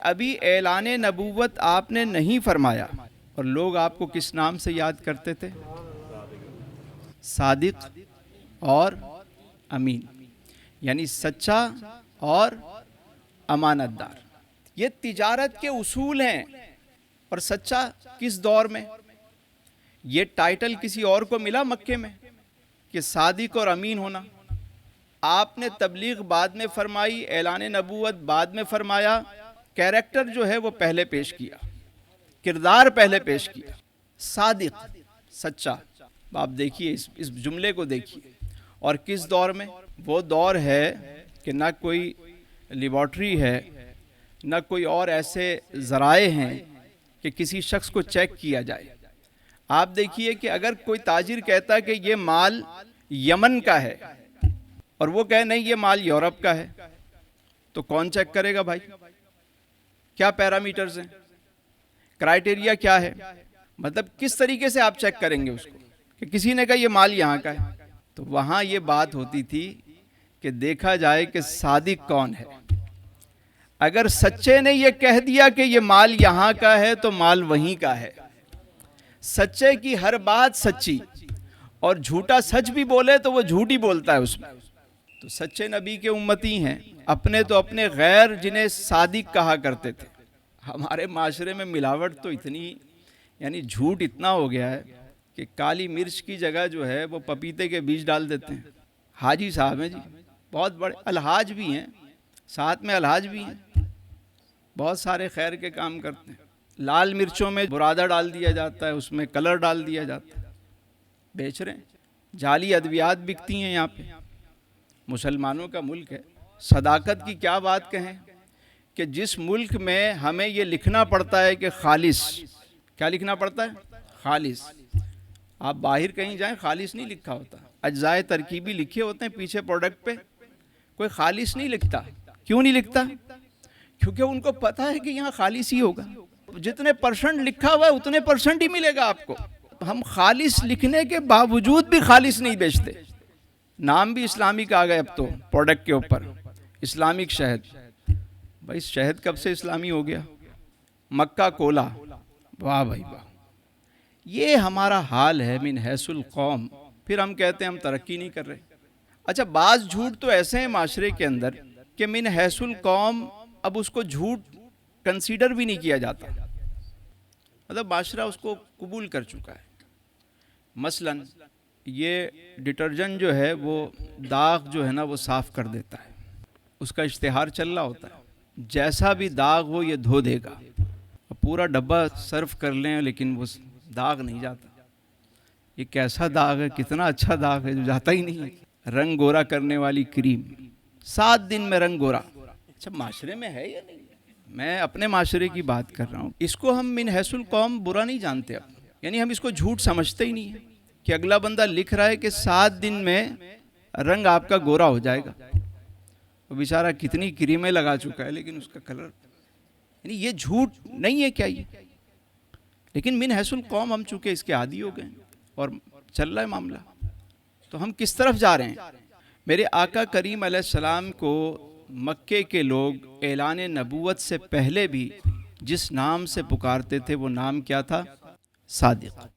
ابھی اعلان نبوت آپ نے نہیں فرمایا اور لوگ آپ کو کس نام سے یاد کرتے تھے؟ صادق اور امین، یعنی سچا اور امانت دار۔ یہ تجارت کے اصول ہیں۔ اور سچا کس دور میں؟ یہ ٹائٹل کسی اور کو ملا مکے میں کہ صادق اور امین ہونا؟ آپ نے تبلیغ بعد میں فرمائی، اعلان نبوت بعد میں فرمایا، کیریکٹر جو ہے وہ پہلے پیش کیا، کردار پہلے پیش کیا۔ صادق، سچا۔ آپ دیکھیے اس جملے کو دیکھیے، اور کس دور میں؟ وہ دور ہے کہ نہ کوئی لیبارٹری ہے، نہ کوئی اور ایسے ذرائع ہیں کہ کسی شخص کو چیک کیا جائے۔ آپ دیکھیے کہ اگر کوئی تاجر کہتا ہے کہ یہ مال یمن کا ہے اور وہ کہے نہیں یہ مال یورپ کا ہے، تو کون چیک کرے گا بھائی؟ کیا پیرامیٹرز ہیں، کرائیٹیریا کیا ہے؟ مطلب کس طریقے سے آپ چیک کریں گے اس کو کہ کسی نے کہا یہ مال یہاں کا ہے؟ تو وہاں یہ بات ہوتی تھی کہ دیکھا جائے کہ صادق کون ہے۔ اگر سچے نے یہ کہہ دیا کہ یہ مال یہاں کا ہے تو مال وہیں کا ہے۔ سچے کی ہر بات سچی، اور جھوٹا سچ بھی بولے تو وہ جھوٹ ہی بولتا ہے اس میں۔ تو سچے نبی کے امتی ہیں، اپنے تو اپنے، غیر جنہیں صادق کہا کرتے تھے۔ ہمارے معاشرے میں ملاوٹ تو اتنی، یعنی جھوٹ اتنا ہو گیا ہے کہ کالی مرچ کی جگہ جو ہے وہ پپیتے کے بیج ڈال دیتے ہیں۔ حاجی صاحب ہیں جی، بہت بڑے الحاج بھی ہیں، ساتھ میں الحاج بھی ہیں، بہت سارے خیر کے کام کرتے ہیں۔ لال مرچوں میں برادہ ڈال دیا جاتا ہے، اس میں کلر ڈال دیا جاتا ہے، بیچ رہے ہیں۔ جعلی ادویات بکتی ہیں یہاں پہ۔ مسلمانوں کا ملک ہے، صداقت کی کیا بات کہیں کہ جس ملک میں ہمیں یہ لکھنا پڑتا ہے کہ خالص، کیا لکھنا پڑتا ہے؟ خالص۔ آپ باہر کہیں جائیں خالص نہیں لکھا ہوتا، اجزائے ترکیبی لکھے ہوتے ہیں پیچھے پروڈکٹ پہ، کوئی خالص نہیں لکھتا۔ کیوں نہیں لکھتا؟ کیونکہ ان کو پتا ہے کہ یہاں خالص ہی ہوگا، جتنے پرسنٹ لکھا ہوا ہے اتنے پرسنٹ ہی ملے گا آپ کو۔ ہم خالص لکھنے کے باوجود بھی خالص نہیں بیچتے۔ نام بھی اسلامک آ گئے اب تو پروڈکٹ کے اوپر، اسلامک شہد۔ بھائی شہد کب سے اسلامی ہو گیا؟ مکہ کولا، واہ بھائی واہ۔ یہ ہمارا حال ہے من حیث القوم، پھر ہم کہتے ہیں ہم ترقی نہیں کر رہے۔ اچھا، بعض جھوٹ تو ایسے ہیں معاشرے کے اندر کہ من حیث القوم اب اس کو جھوٹ کنسیڈر بھی نہیں کیا جاتا، مطلب معاشرہ اس کو قبول کر چکا ہے۔ مثلا یہ ڈٹرجنٹ جو ہے وہ داغ جو ہے نا وہ صاف کر دیتا ہے، اس کا اشتہار چل رہا ہوتا ہے، جیسا بھی داغ ہو یہ دھو دے گا۔ پورا ڈبہ صرف کر لیں لیکن وہ داغ نہیں جاتا۔ یہ کیسا داغ ہے، کتنا اچھا داغ ہے جو جاتا ہی نہیں ہے۔ رنگ گورا کرنے والی کریم، 7 دن میں رنگ گورا۔ اچھا، معاشرے میں ہے یا نہیں؟ میں اپنے معاشرے کی بات کر رہا ہوں۔ اس کو ہم من حیث القوم برا نہیں جانتے اب، یعنی ہم اس کو جھوٹ سمجھتے ہی نہیں ہیں کہ اگلا بندہ لکھ رہا ہے کہ 7 دن میں رنگ آپ کا گورا ہو جائے گا۔ وہ بیچارہ کتنی کریمیں لگا چکا ہے لیکن اس کا کلر، یعنی یہ جھوٹ نہیں ہے کیا یہ؟ لیکن من حیث القوم ہم چونکہ اس کے عادی ہو گئے اور چل رہا ہے معاملہ۔ تو ہم کس طرف جا رہے ہیں؟ میرے آقا کریم علیہ السلام کو مکے کے لوگ اعلان نبوت سے پہلے بھی جس نام سے پکارتے تھے وہ نام کیا تھا؟ صادق۔